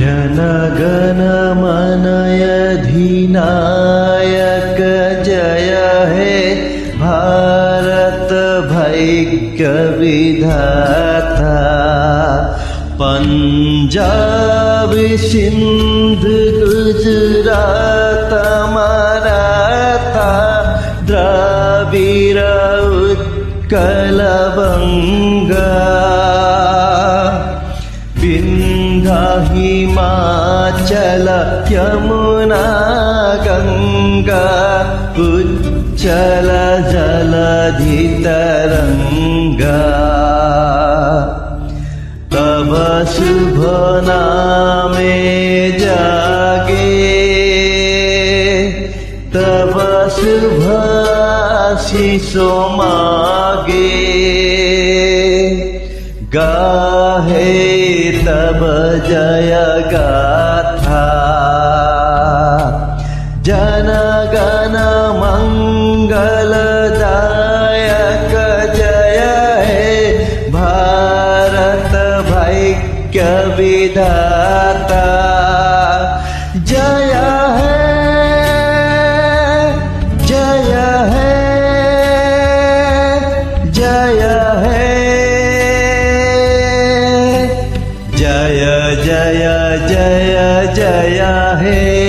जनगण मन अधिनायक जय हे भारत भाग्य विधाता। पंजाब सिंध गुजरात मराठा द्रविड़ उत्कल बंगा। विंध्य हिमाचल यमुना गंगा उच्चल जलधि तरंगा। तब शुभ नामे जागे तब शुभ आशीषो मागे। गाहे तब जय गाथा जन गण मंगलदायक जय हे भारत भाग्य विधाता। जय है जय है जय है जय जय जय जय हे।